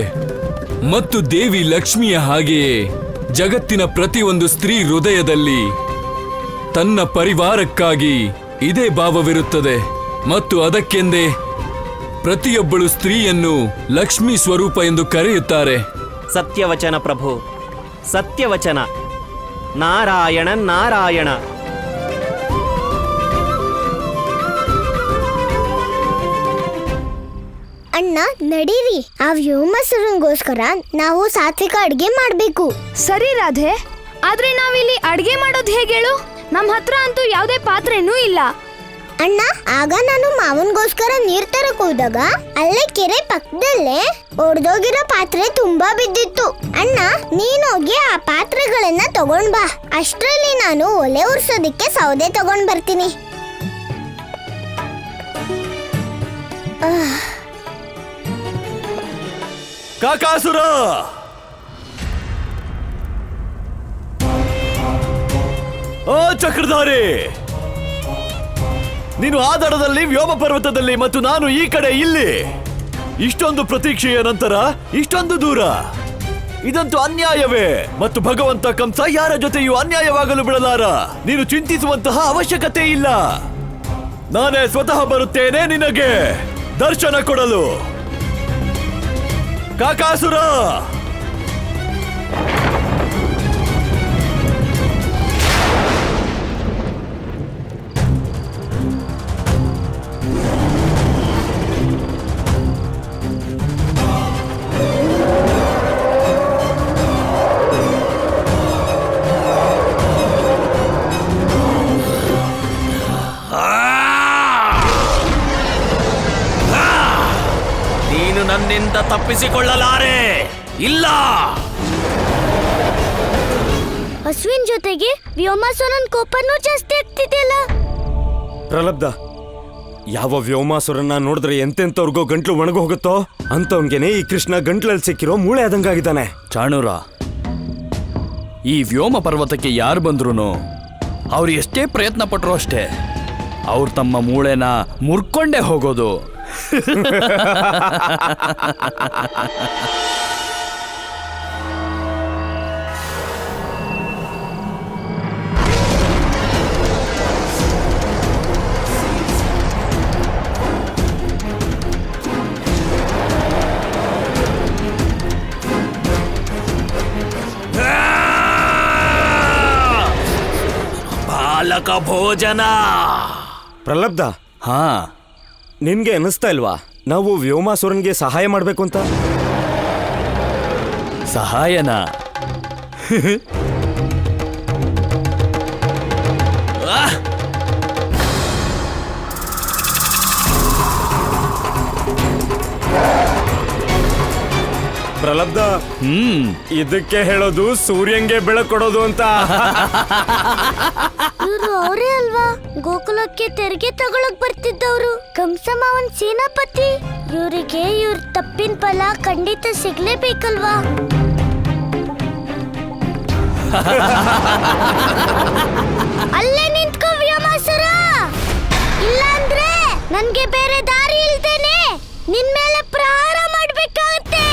ಮತ್ತು ದೇವಿ ಲಕ್ಷ್ಮಿಯ ಹಾಗೆಯೇ ಜಗತ್ತಿನ ಪ್ರತಿಯೊಂದು ಸ್ತ್ರೀ ಹೃದಯದಲ್ಲಿ ತನ್ನ ಪರಿವಾರಕ್ಕಾಗಿ ಇದೇ ಭಾವವಿರುತ್ತದೆ. ಮತ್ತು ಅದಕ್ಕೆಂದೇ ಪ್ರತಿಯೊಬ್ಬಳು ಸ್ತ್ರೀಯನ್ನು ಲಕ್ಷ್ಮೀ ಸ್ವರೂಪ ಎಂದು ಕರೆಯುತ್ತಾರೆ. ಸತ್ಯವಚನ ಪ್ರಭು, ಸತ್ಯವಚನ. ನಾರಾಯಣ ನಾರಾಯಣ. ಅಣ್ಣ, ನಡೀರಿ, ಆ ವ್ಯೋಮಾಸುರನ್ಗೋಸ್ಕರ ನಾವು ಸಾತ್ವಿಕ ಅಡ್ಗೆ ಮಾಡ್ಬೇಕು. ಸರಿ ರಾಧೆ, ಆದ್ರೆ ನಾವಿಲ್ಲಿ ಅಡ್ಗೆ ಮಾಡೋದು ಹೇಗೆ ಹೇಳು? ನಮ್ಮ ಹತ್ರ ಅಂತೂ ಯಾವುದೇ ಪಾತ್ರೆನೂ ಇಲ್ಲ. ಅಣ್ಣ, ಆಗ ನಾನು ಮಾವನ್ಗೋಸ್ಕರ ನೀರ್ ತರಕ್ ಹೋದಾಗ ಅಲ್ಲೇ ಕೆರೆ ಪಕ್ಕದಲ್ಲೇ ಒಡ್ದೋಗಿರೋ ಪಾತ್ರೆ ತುಂಬಾ ಬಿದ್ದಿತ್ತು. ಅಣ್ಣ, ನೀನೋಗಿ ಆ ಪಾತ್ರೆಗಳನ್ನ ತಗೊಂಡ್ ಬಾ. ಅಷ್ಟ್ರಲ್ಲಿ ನಾನು ಒಲೆ ಉರ್ಸೋದಿಕ್ಕೆ ಸೌದೆ ತಗೊಂಡ್ ಬರ್ತೀನಿ. ಕಾಕಾಸುರ, ಓ ಚಕ್ರಧಾರಿ, ನೀನು ಆ ದಡದಲ್ಲಿ ವ್ಯೋಮ ಪರ್ವತದಲ್ಲಿ ಮತ್ತು ನಾನು ಈ ಕಡೆ ಇಲ್ಲಿ. ಇಷ್ಟೊಂದು ಪ್ರತೀಕ್ಷೆಯ ನಂತರ ಇಷ್ಟೊಂದು ದೂರ, ಇದಂತೂ ಅನ್ಯಾಯವೇ. ಮತ್ತು ಭಗವಂತ ಕಂಸ ಯಾರ ಜೊತೆಯೂ ಅನ್ಯಾಯವಾಗಲು ಬಿಡಲಾರ. ನೀನು ಚಿಂತಿಸುವಂತಹ ಅವಶ್ಯಕತೆ ಇಲ್ಲ. ನಾನೇ ಸ್ವತಃ ಬರುತ್ತೇನೆ ನಿನಗೆ ದರ್ಶನ ಕೊಡಲು. ಕಾಕಾಸುರ, ನೀನು ನನ್ನಿಂದ ತಪ್ಪಿಸಿಕೊಳ್ಳಲಾರೆ. ಇಲ್ಲ, ಹಸುವಿನ ಜೊತೆಗೆ ವ್ಯೋಮಾಸುರನ್ ಕೋಪನೂ ಜಾಸ್ತಿ ಆಗ್ತಿದೆಯಲ್ಲ. ಪ್ರಲಬ್ಧ, ಯಾವ ವ್ಯೋಮಾಸುರನ್ನ ನೋಡಿದ್ರೆ ಎಂತೆಂತವ್ರಿಗೋ ಗಂಟ್ಲು ಒಣಗು ಹೋಗುತ್ತೋ ಅಂತವನ್ಗೆನೆ ಈ ಕೃಷ್ಣ ಗಂಟ್ಲಲ್ಲಿ ಸಿಕ್ಕಿರೋ ಮೂಳೆ ಆದಂಗಾಗಿದ್ದಾನೆ. ಚಾಣೂರ, ಈ ವ್ಯೋಮ ಪರ್ವತಕ್ಕೆ ಯಾರು ಬಂದ್ರು ಅವ್ರು ಎಷ್ಟೇ ಪ್ರಯತ್ನ ಪಟ್ರು ಅಷ್ಟೇ ಅವ್ರು ತಮ್ಮ ಮೂಳೆನ ಮುರ್ಕೊಂಡೇ ಹೋಗೋದು. ಬಾಲಕ ಭೋಜನ. ಪ್ರಲಬ್ಧ, ಹಾ, ನಿನ್ಗೆ ಅನಿಸ್ತಾ ಇಲ್ವಾ ನಾವು ವ್ಯೋಮಾಸುರನ್ಗೆ ಸಹಾಯ ಮಾಡ್ಬೇಕು ಅಂತ? ಸಹಾಯನ? ಪ್ರಲಬ್ಧ, ಇದಕ್ಕೆ ಹೇಳೋದು ಸೂರ್ಯಂಗೆ ಬೆಳಕು ಕೊಡೋದು ಅಂತ. ಇವ್ರು ಅವರೇ ಅಲ್ವಾ ಗೋಕುಲಕ್ಕೆ ತೆರಿಗೆ ತಗೊಳಕ್ ಬರ್ತಿದ್ದವ್ರು? ಕಂಸ ಮಾವನ್ ಸೇನಾಪತಿ. ಇವರಿಗೆ ಇವ್ರ ತಪ್ಪಿನ ಫಲ ಖಂಡಿತ ಸಿಗ್ಲೇಬೇಕಲ್ವಾ? ಅಲ್ಲೇ ನಿಂತ್ಕೋ ವ್ಯೋಮಾಸುರ, ಇಲ್ಲಾಂದ್ರೆ ನನ್ಗೆ ಬೇರೆ ದಾರಿ ಇಲ್ದೇನೆ ನಿನ್ ಮೇಲೆ ಪ್ರಹಾರ ಮಾಡ್ಬೇಕಾಗತ್ತೆ.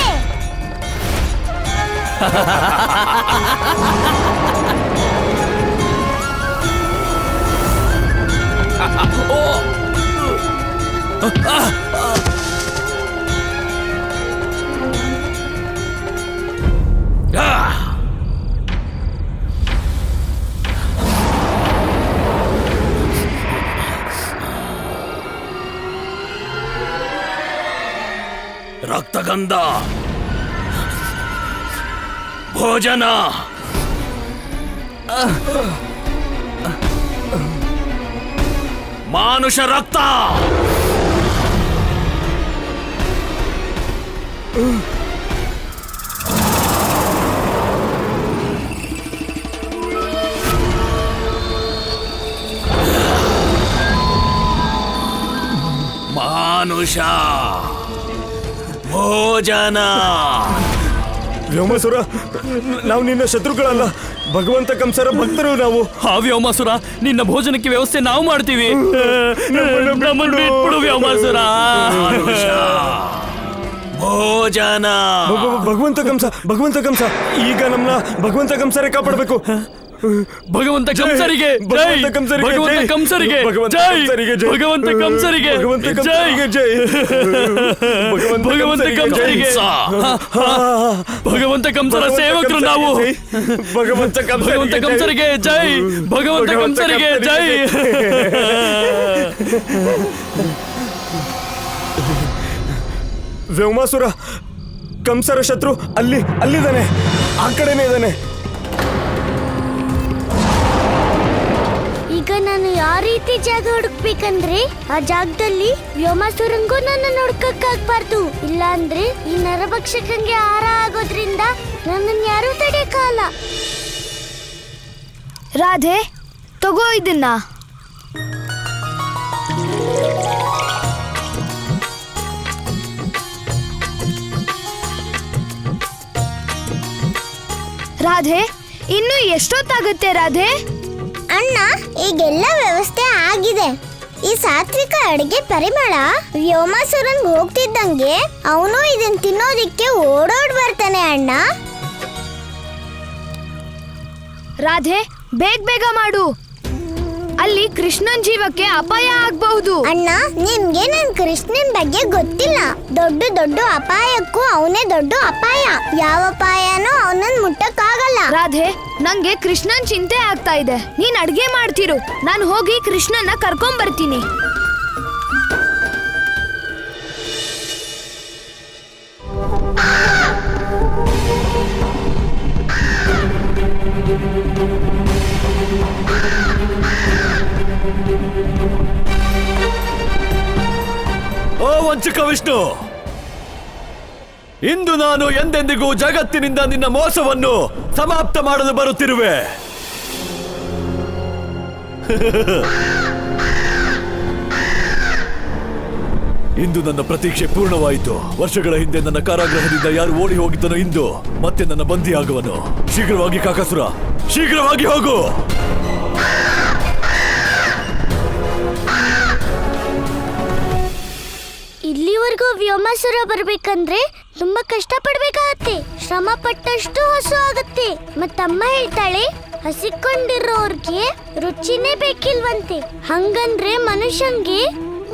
ಬಂದ ಭೋಜನ. ಮಾನುಷ ರಕ್ತ. ಮಾನುಷ ಭೋಜನ. ವ್ಯೋಮಾಸುರ, ನಾವು ನಿನ್ನ ಶತ್ರುಗಳಲ್ಲ, ಭಗವಂತ ಕಂಸರ ಭಕ್ತರು ನಾವು. ಹಾ ವ್ಯೋಮಾಸುರ, ನಿನ್ನ ಭೋಜನಕ್ಕೆ ವ್ಯವಸ್ಥೆ ನಾವು ಮಾಡ್ತೀವಿ. ನಮ್ಮನ್ನು ಬಿಟ್ಬಿಡು ವ್ಯೋಮಾಸುರ. ಭೋಜನ. ಭಗವಂತ ಕಂಸ ಈಗ ನಮ್ಮನ್ನ ಭಗವಂತ ಕಂಸರೇ ಕಾಪಾಡಬೇಕು. ಭಗವಂತ ಕಂಸರಿಗೆ ಜೈ. ಭಗವಂತ ಕಂಸರಿಗೆ ಜೈ. ಭಗವಂತ ಕಂಸರಿಗೆ ಜೈ. ಭಗವಂತ ಕಂಸರಿಗೆ. ಭಗವಂತ ಕಂಸರ ಸೇವಕರು ನಾವು. ಭಗವಂತ ಕಂಸರಿಗೆ ಜೈ. ಭಗವಂತ ಕಂಸರಿಗೆ ಜೈ. ವ್ಯೋಮಾಸುರ, ಕಂಸರ ಶತ್ರು ಅಲ್ಲಿದ್ದಾನೆ, ಆ ಕಡೆನೇ ಇದ್ದಾನೆ. ಈಗ ನಾನು ಯಾವ ರೀತಿ ಜಾಗ ಹುಡುಕ್ಬೇಕಂದ್ರೆ ಆ ಜಾಗದಲ್ಲಿ ವ್ಯೋಮಾಸುರಂಗೂ ನನ್ನ ನೋಡ್ಕಕ್ಕಾಗ್ಬಾರ್ದು. ಇಲ್ಲ ಅಂದ್ರೆ ಈ ನರಭಕ್ಷಕಂಗೆ ಆಹಾರ ಆಗೋದ್ರಿಂದ ನನ್ನನ್ನು ಯಾರೂ ತಡೆಯಕ್ಕಾಗಲ್ಲ. ರಾಧೆ, ತಗೋ ಇದನ್ನ. ರಾಧೆ, ಇನ್ನು ಎಷ್ಟೊತ್ತಾಗುತ್ತೆ ರಾಧೆ? ಅಣ್ಣ, ಈಗೆಲ್ಲ ವ್ಯವಸ್ಥೆ ಆಗಿದೆ. ಈ ಸಾತ್ವಿಕ ಅಡಿಗೆ ಪರಿಮಳ ವ್ಯೋಮಾಸುರನ್ ಹೋಗ್ತಿದ್ದಂಗೆ ಅವನು ಇದನ್ನ ತಿನ್ನೋದಿಕ್ಕೆ ಓಡೋಡ್ ಬರ್ತಾನೆ ಅಣ್ಣ. ರಾಧೆ, ಬೇಗ ಮಾಡು, ಅಲ್ಲಿ ಕೃಷ್ಣನ್ ಜೀವಕ್ಕೆ ಅಪಾಯ ಆಗ್ಬಹುದು. ಅಣ್ಣ, ನಿಮ್ಗೆ ನನ್ ಕೃಷ್ಣನ್ ಬಗ್ಗೆ ಗೊತ್ತಿಲ್ಲ. ದೊಡ್ಡ ಅಪಾಯಕ್ಕೂ ಅವನೇ ದೊಡ್ಡ ಅಪಾಯ. ಯಾವ ಅಪಾಯನೂ ಅವನನ್ನ ಮುಟ್ಟಕ್ಕಾಗಲ್ಲ. ರಾಧೆ, ನಂಗೆ ಕೃಷ್ಣನ್ ಚಿಂತೆ ಆಗ್ತಾ ಇದೆ. ನೀನ್ ಅಡ್ಗೆ ಮಾಡ್ತಿರು, ನಾನು ಹೋಗಿ ಕೃಷ್ಣನ್ನ ಕರ್ಕೊಂಡ್ ಬರ್ತೀನಿ. ಓ ವಂಚಕ ವಿಷ್ಣು, ಇಂದು ನಾನು ಎಂದೆಂದಿಗೂ ಜಗತ್ತಿನಿಂದ ನಿನ್ನ ಮೋಸವನ್ನು ಸಮಾಪ್ತ ಮಾಡಲು ಬರುತ್ತಿರುವೆ. ಇಂದು ನನ್ನ ಪ್ರತೀಕ್ಷೆ ಪೂರ್ಣವಾಯಿತು. ವರ್ಷಗಳ ಹಿಂದೆ ನನ್ನ ಕಾರಾಗೃಹದಿಂದ ಯಾರು ಓಡಿ ಹೋಗಿದ್ದನೋ ಇಂದು ಮತ್ತೆ ನನ್ನ ಬಂದಿಯಾಗುವನು. ಶೀಘ್ರವಾಗಿ ಕಾಕಾಸುರ, ಶೀಘ್ರವಾಗಿ ಹೋಗು. ಇಲ್ಲಿವರೆಗೂ ವ್ಯೋಮಾಸುರ ಬರ್ಬೇಕಂದ್ರೆ ತುಂಬಾ ಕಷ್ಟ ಪಡ್ಬೇಕಾಗತ್ತೆ. ಶ್ರಮ ಪಟ್ಟಷ್ಟು ಹಸು ಆಗತ್ತೆ. ಮತ್ತಮ್ಮ ಹೇಳ್ತಾಳೆ, ಹಸಿಕೊಂಡಿರೋರ್ಗೆ ರುಚಿನೇ ಬೇಕಿಲ್ವಂತೆ. ಹಂಗಂದ್ರೆ ಮನುಷ್ಯಂಗೆ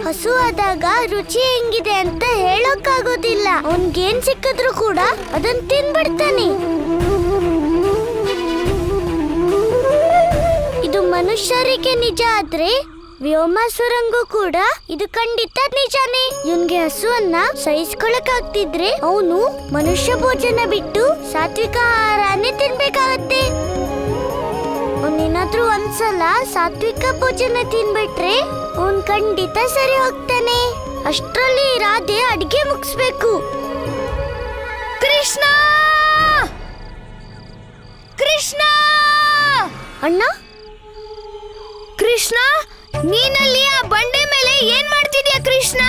ಹಸು ಆದಾಗ ರುಚಿ ಹೆಂಗಿದೆ ಅಂತ ಹೇಳೋಕ್ಕಾಗೋದಿಲ್ಲ. ಅವನ್ಗೇನ್ ಸಿಕ್ಕಿದ್ರು ಕೂಡ ಅದನ್ನ ತಿನ್ಬಿಡ್ತಾನೆ. ಇದು ಮನುಷ್ಯರಿಗೆ ನಿಜ ಆದ್ರೆ ವ್ಯೋಮಾಸುರಂಗೂ ಕೂಡ ಇದು ಖಂಡಿತ ನಿಜಾನೇ. ಇವನ್ಗೆ ಹಸುವನ್ನ ಸಹಿಸ್ಕೊಳಕ್ ಆಗ್ತಿದ್ರೆ ಅವನು ಮನುಷ್ಯ ಭೋಜನ ಬಿಟ್ಟು ಸಾತ್ವಿಕ ಆಹಾರನೇ ತಿನ್ಬೇಕಾಗತ್ತೆ. ಅವನೇನಾದ್ರೂ ಒಂದ್ಸಲ ಸಾತ್ವಿಕ ಭೋಜನ ತಿನ್ಬಿಟ್ರೆ ಅವನ್ ಖಂಡಿತ ಸರಿ ಹೋಗ್ತಾನೆ. ಅಷ್ಟ್ರಲ್ಲಿ ರಾಧೆ ಅಡ್ಗೆ ಮುಗಿಸ್ಬೇಕು. ಕೃಷ್ಣ, ಕೃಷ್ಣ, ಅಣ್ಣ, ಕೃಷ್ಣ, ನೀನಲ್ಲಿ ಆ ಬಂಡೆ ಮೇಲೆ ಏನ್ ಮಾಡ್ತಿದ್ಯಾ ಕೃಷ್ಣ?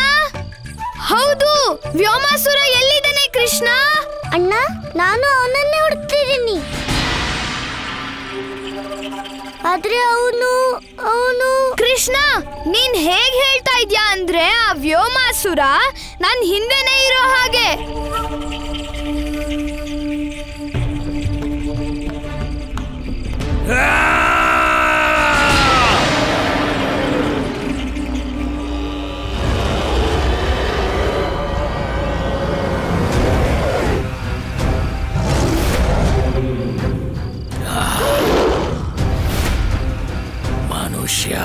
ಹೌದು, ವ್ಯೋಮಾಸುರ ಎಲ್ಲಿದ್ದಾನೆ ಕೃಷ್ಣ? ಅಣ್ಣ, ನಾನು ಅವನನ್ನೇ ಹುಡುಕ್ತಿದ್ದೀನಿ. ಆದ್ರೆ ಅವನು ಕೃಷ್ಣ, ನೀನ್ ಹೇಗ್ ಹೇಳ್ತಾ ಇದ್ಯಾ ಅಂದ್ರೆ ಆ ವ್ಯೋಮಾಸುರ ನನ್ ಹಿಂದೆನೇ ಇರೋ ಹಾಗೆ. ಮನುಷ್ಯ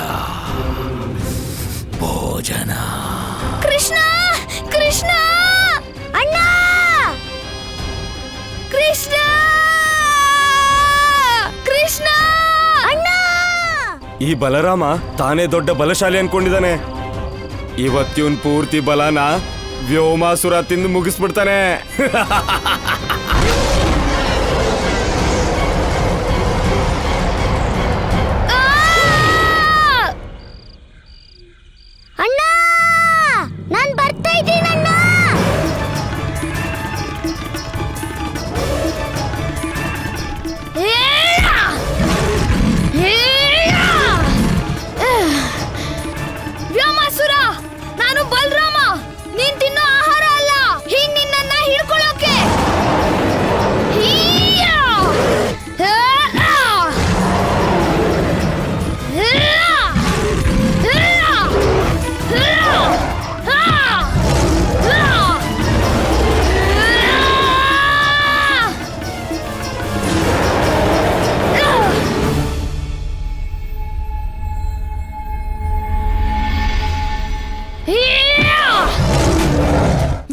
ಭೋಜನ. ಕೃಷ್ಣ, ಕೃಷ್ಣ, ಅಣ್ಣ! ಈ ಬಲರಾಮ ತಾನೇ ದೊಡ್ಡ ಬಲಶಾಲಿ ಅನ್ಕೊಂಡಿದ್ದಾನೆ. ಇವತ್ತಿವನ್ ಪೂರ್ತಿ ಬಲನ ವ್ಯೋಮಾಸುರ ತಿಂದು ಮುಗಿಸ್ಬಿಡ್ತಾನೆ. ಅಣ್ಣ, ನಾನ್ ಬರ್ತಾ ಇದ್ದೀನಣ್ಣ. ವ್ಯೋಮಾಸುರ, ನಾನು ಬಲರಾಮ. ನೀನ್ ತಿನ್ನೋ ಆಹಾರ ಅಲ್ಲ. ಹೀಗ್ ನಿನ್ನನ್ನ ಹಿಡ್ಕೊಳ್ಳೋಕೆ.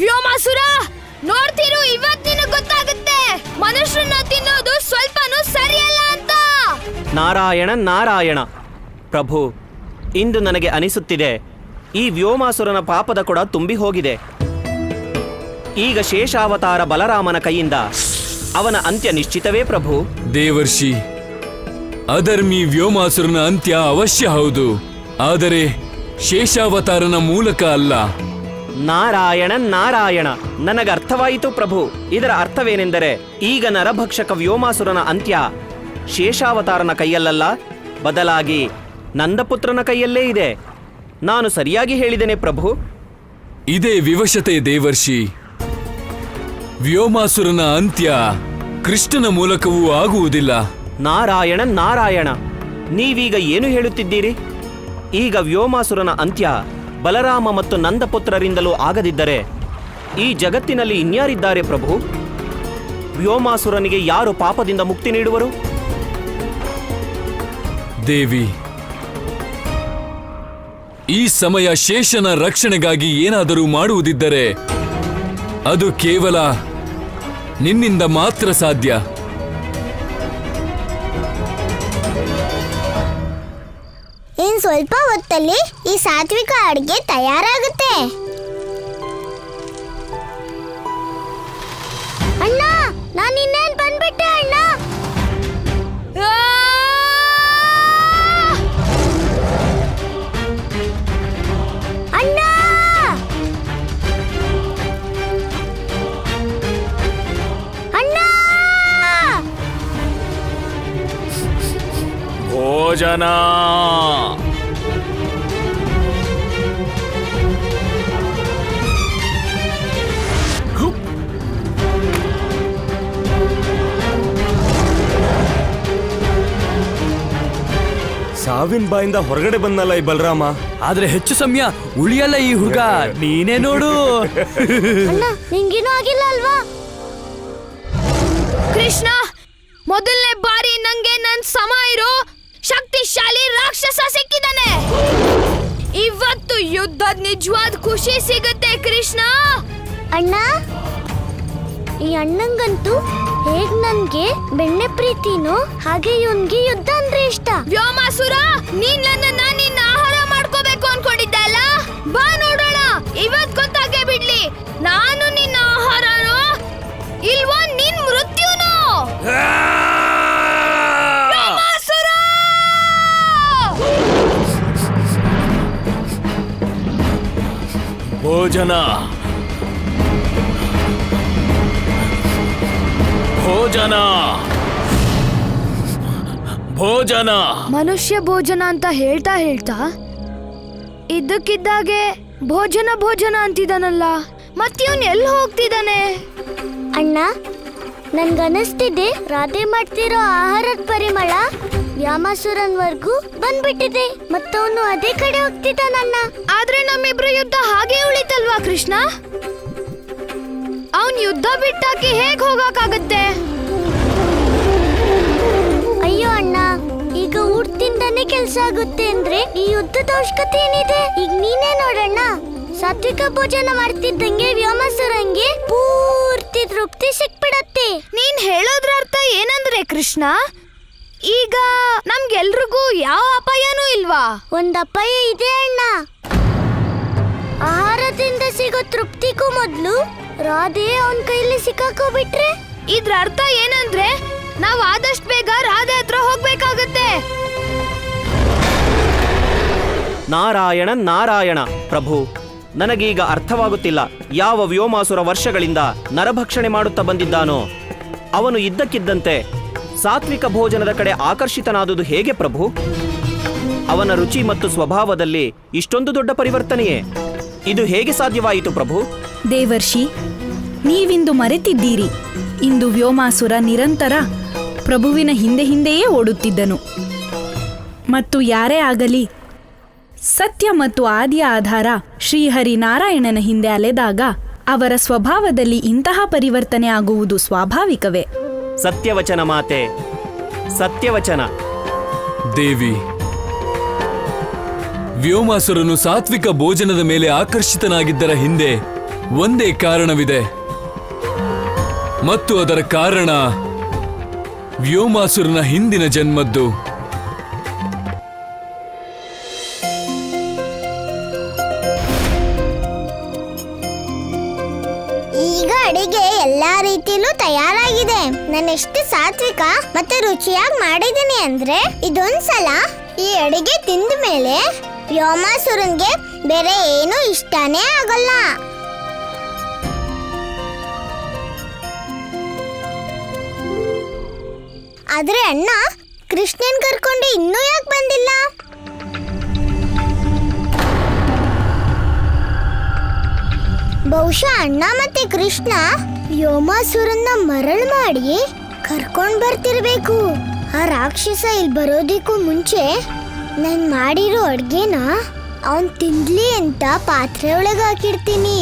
ವ್ಯೋಮಾಸುರ, ನೋಡ್ತಿರು, ಇವತ್ತಿನ ಗೊತ್ತಾಗುತ್ತೆ ಮನುಷ್ಯರನ್ನ ತಿನ್ನೋದು ಸ್ವಲ್ಪನೂ ಸರಿಯಲ್ಲ ಅಂತ. ನಾರಾಯಣ ನಾರಾಯಣ. ಪ್ರಭು, ಇಂದು ನನಗೆ ಅನಿಸುತ್ತಿದೆ ಈ ವ್ಯೋಮಾಸುರನ ಪಾಪದ ಕೊಡ ತುಂಬಿ ಹೋಗಿದೆ. ಈಗ ಶೇಷಾವತಾರ ಬಲರಾಮನ ಕೈಯಿಂದ ಅವನ ಅಂತ್ಯ ನಿಶ್ಚಿತವೇ ಪ್ರಭು. ದೇವರ್ಷಿ, ಅಧರ್ಮಿ ವ್ಯೋಮಾಸುರನ ಅಂತ್ಯ ಅವಶ್ಯ ಹೌದು, ಆದರೆ ಶೇಷಾವತಾರನ ಮೂಲಕ ಅಲ್ಲ. ನಾರಾಯಣ ನಾರಾಯಣ. ನನಗರ್ಥವಾಯಿತು ಪ್ರಭು. ಇದರ ಅರ್ಥವೇನೆಂದರೆ ಈಗ ನರಭಕ್ಷಕ ವ್ಯೋಮಾಸುರನ ಅಂತ್ಯ ಶೇಷಾವತಾರನ ಕೈಯಲ್ಲಲ್ಲ, ಬದಲಾಗಿ ನಂದಪುತ್ರನ ಕೈಯಲ್ಲೇ ಇದೆ. ನಾನು ಸರಿಯಾಗಿ ಹೇಳಿದ್ದೇನೆ ಪ್ರಭು? ಇದೇ ವಿವಶತೆ ದೇವರ್ಷಿ. ವ್ಯೋಮಾಸುರನ ಅಂತ್ಯ ಕೃಷ್ಣನ ಮೂಲಕವೂ ಆಗುವುದಿಲ್ಲ. ನಾರಾಯಣ ನಾರಾಯಣ. ನೀವೀಗ ಏನು ಹೇಳುತ್ತಿದ್ದೀರಿ? ಈಗ ವ್ಯೋಮಾಸುರನ ಅಂತ್ಯ ಬಲರಾಮ ಮತ್ತು ನಂದಪುತ್ರರಿಂದಲೂ ಆಗದಿದ್ದರೆ ಈ ಜಗತ್ತಿನಲ್ಲಿ ಇನ್ಯಾರಿದ್ದಾರೆ ಪ್ರಭು? ವ್ಯೋಮಾಸುರನಿಗೆ ಯಾರು ಪಾಪದಿಂದ ಮುಕ್ತಿ ನೀಡುವರು? ದೇವಿ, ಈ ಸಮಯ ಶೇಷನ ರಕ್ಷಣೆಗಾಗಿ ಏನಾದರೂ ಮಾಡುವುದಿದ್ದರೆ ಅದು ಕೇವಲ ನಿನ್ನಿಂದ ಮಾತ್ರ ಸಾಧ್ಯ. ಇನ್ ಸ್ವಲ್ಪ ಹೊತ್ತಲ್ಲಿ ಈ ಸಾತ್ವಿಕ ಅಡ್ಗೆ ತಯಾರಾಗುತ್ತೆ. ಅಣ್ಣ, ನಾನು ಇನ್ನೇನ್ ಬಂದ್ಬಿಟ್ಟೆ ಅಣ್ಣ. ಅಣ್ಣ, ಅಣ್ಣ, ಭೋಜನ. ಸಾವಿನ ಬಾಯಿಂದ ಹೊರಗಡೆ ಬಂದಲ್ಲ ಈ ಬಲರಾಮ. ಆದ್ರೆ ಹೆಚ್ಚು ಸಮಯ ಉಳಿಯಲ್ಲ ಈ ಹುಡುಗ, ನೀನೇ ನೋಡು. ಅಣ್ಣ, ನಿಂಗೇನೂ ಆಗಿಲ್ಲ ಅಲ್ವಾ? ಕೃಷ್ಣ, ಮೊದಲನೇ ಬಾರಿ ನಂಗೆ ನನ್ ಸಮ ಇರೋ ಶಕ್ತಿಶಾಲಿ ರಾಕ್ಷಸ ಸಿಕ್ಕಿದಾನೆ. ಇವತ್ತು ಯುದ್ಧದ ನಿಜವಾದ ಖುಷಿ ಸಿಗುತ್ತೆ ಕೃಷ್ಣ. ಅಣ್ಣ, ಈ ಅಣ್ಣಂಗಂತೂ ಹೇಗ್ ನನ್ಗೆ ಬೆಣ್ಣೆ ಪ್ರೀತಿನೋ ಹಾಗೆ ಇವನ್ಗೆ ಯುದ್ಧ ಅಂದ್ರೆ ಇಷ್ಟ. ವ್ಯೋಮಾಸುರ, ನೀನ್ ನನ್ನನ್ನ ನಿನ್ನ ಆಹಾರ ಮಾಡ್ಕೋಬೇಕು ಅನ್ಕೊಂಡಿದ್ದೆ ಅಲ್ಲ? ಬಾ ನೋಡೋಣ, ಇವತ್ ಗೊತ್ತಾಗೇ ಬಿಡ್ಲಿ ನಾನು ನಿನ್ನ ಆಹಾರನೋ ಇಲ್ವೋ ನಿನ್ ಮೃತ್ಯುನೋ. ವ್ಯೋಮಾಸುರ! ಭೋಜನ. ಭೋಜನ. ಭೋಜನ. ಮನುಷ್ಯ ಭೋಜನ ಅಂತ ಹೇಳ್ತಾ ಹೇಳ್ತಾ ಇದ್ದಕ್ಕಿದ್ದಾಗೆ ಭೋಜನ ಭೋಜನ ಅಂತಿದ್ದಾನಲ್ಲ. ಮತ್ತಿವನ್ ಎಲ್ಲಿ ಹೋಗ್ತಿದ್ದಾನೆ? ಅಣ್ಣ, ನನ್ಗನಿಸ್ತಿದೆ ರಾಧೆ ಮಾಡ್ತಿರೋ ಆಹಾರದ ಪರಿಮಳ ವ್ಯಾಮಾಸುರನ್ವರ್ಗೂ ಬಂದ್ಬಿಟ್ಟಿದೆ ಮತ್ತವನು ಅದೇ ಕಡೆ ಹೋಗ್ತಿದ್ದಾನಣ್ಣ. ಆದ್ರೆ ನಮ್ಮಿಬ್ರ ಯುದ್ಧ ಹಾಗೆ ಉಳಿತಲ್ವಾ ಕೃಷ್ಣ? ಅವನ್ ಯುದ್ಧ ಬಿಟ್ಟಾಕಿ ಹೇಗ್ ಹೋಗಕ್ಕಾಗತ್ತೆ? ಅಯ್ಯೋ ಅಣ್ಣ, ಈಗ ಊಟದಿಂದಾನೇ ಕೆಲ್ಸ ಆಗುತ್ತೆ ಅಂದ್ರೆ ಈ ಯುದ್ಧದ ಅವಶ್ಯಕತೆ ಏನಿದೆ? ಈಗ ನೀನೇ ನೋಡಣ್ಣ, ಸಾತ್ವಿಕ ಭೋಜನ ಮಾಡ್ತಿದ್ದಂಗೆ ವ್ಯೋಮಾಸುರಂಗೆ ಪೂರ್ತಿ ತೃಪ್ತಿ ಸಿಕ್ಬಿಡತ್ತೆ. ನೀನ್ ಹೇಳೋದ್ರ ಅರ್ಥ ಏನಂದ್ರೆ ಕೃಷ್ಣ, ಈಗ ನಮ್ಗೆಲ್ರಿಗೂ ಯಾವ ಅಪಾಯನೂ ಇಲ್ವಾ? ಒಂದ್ ಅಪಾಯ ಇದೆ ಅಣ್ಣ. ಆಹಾರದಿಂದ ಸಿಗೋ ತೃಪ್ತಿಗೂ ಮೊದ್ಲು ರಾಧೆ ಅವನ್ ಕೈಲಿ ಸಿಕ್ಕಾಕೋಬಿಟ್ರೆ? ಇದ್ರ ಅರ್ಥ ಏನಂದ್ರೆ ನಾವ್ ಆದಷ್ಟು ಬೇಗ ರಾಧೆ ಹತ್ರ ಹೋಗ್ಬೇಕಾಗತ್ತೆ. ನಾರಾಯಣ ನಾರಾಯಣ ಪ್ರಭು, ನನಗೀಗ ಅರ್ಥವಾಗುತ್ತಿಲ್ಲ. ಯಾವ ವ್ಯೋಮಾಸುರ ವರ್ಷಗಳಿಂದ ನರಭಕ್ಷಣೆ ಮಾಡುತ್ತಾ ಬಂದಿದ್ದಾನೋ ಅವನು ಇದ್ದಕ್ಕಿದ್ದಂತೆ ಸಾತ್ವಿಕ ಭೋಜನದ ಕಡೆ ಆಕರ್ಷಿತನಾದುದು ಹೇಗೆ ಪ್ರಭು? ಅವನ ರುಚಿ ಮತ್ತು ಸ್ವಭಾವದಲ್ಲಿ ಇಷ್ಟೊಂದು ದೊಡ್ಡ ಪರಿವರ್ತನೆಯೇ? ಇದು ಹೇಗೆ ಸಾಧ್ಯವಾಯಿತು ಪ್ರಭು? ದೇವರ್ಷಿ, ನೀವಿಂದು ಮರೆತಿದ್ದೀರಿ. ಇಂದು ವ್ಯೋಮಾಸುರ ನಿರಂತರ ಪ್ರಭುವಿನ ಹಿಂದೆಯೇ ಓಡುತ್ತಿದ್ದನು. ಮತ್ತು ಯಾರೇ ಆಗಲಿ ಸತ್ಯ ಮತ್ತು ಆದಿಯ ಆಧಾರ ಶ್ರೀಹರಿ ನಾರಾಯಣನ ಹಿಂದೆ ಅಲೆದಾಗ ಅವರ ಸ್ವಭಾವದಲ್ಲಿ ಇಂತಹ ಪರಿವರ್ತನೆ ಆಗುವುದು ಸ್ವಾಭಾವಿಕವೇ. ಸತ್ಯವಚನ ಮಾತೆ, ಸತ್ಯವಚನ. ದೇವಿ, ವ್ಯೋಮಾಸುರನು ಸಾತ್ವಿಕ ಭೋಜನದ ಮೇಲೆ ಆಕರ್ಷಿತನಾಗಿದ್ದರ ಹಿಂದೆ ಒಂದೇ ಕಾರಣವಿದೆ, ಮತ್ತು ಅದರ ಕಾರಣ ವ್ಯೋಮಾಸುರನ ಹಿಂದಿನ ಜನ್ಮದ್ದು. ಈಗ ಅಡಿಗೆ ಎಲ್ಲಾ ರೀತಿಲೂ ತಯಾರಾಗಿದೆ. ನಾನೆಷ್ಟು ಸಾತ್ವಿಕ ಮತ್ತೆ ರುಚಿಯಾಗಿ ಮಾಡಿದ್ದೀನಿ ಅಂದ್ರೆ ಇದೊಂದ್ಸಲ ಈ ಅಡಿಗೆ ತಿಂದ ಮೇಲೆ ವ್ಯೋಮಾಸುರನ್ಗೆ ಬೇರೆ ಏನು ಇಷ್ಟನೇ ಆಗಲ್ಲ. ಆದ್ರೆ ಅಣ್ಣ ಕೃಷ್ಣನ್ ಕರ್ಕೊಂಡು ಇನ್ನೂ ಯಾಕೆ ಬಂದಿಲ್ಲ? ಬಹುಶಃ ಅಣ್ಣ ಮತ್ತೆ ಕೃಷ್ಣ ವ್ಯೋಮಾಸುರನ್ನ ಮರಳು ಮಾಡಿ ಕರ್ಕೊಂಡ್ ಬರ್ತಿರ್ಬೇಕು. ಆ ರಾಕ್ಷಸ ಇಲ್ಲಿ ಬರೋದಕ್ಕೂ ಮುಂಚೆ ನಾನ್ ಮಾಡಿರೋ ಅಡ್ಗೆನ ಅವನ್ ತಿನ್ಲಿ ಅಂತ ಪಾತ್ರೆ ಒಳಗೆ ಹಾಕಿಡ್ತೀನಿ.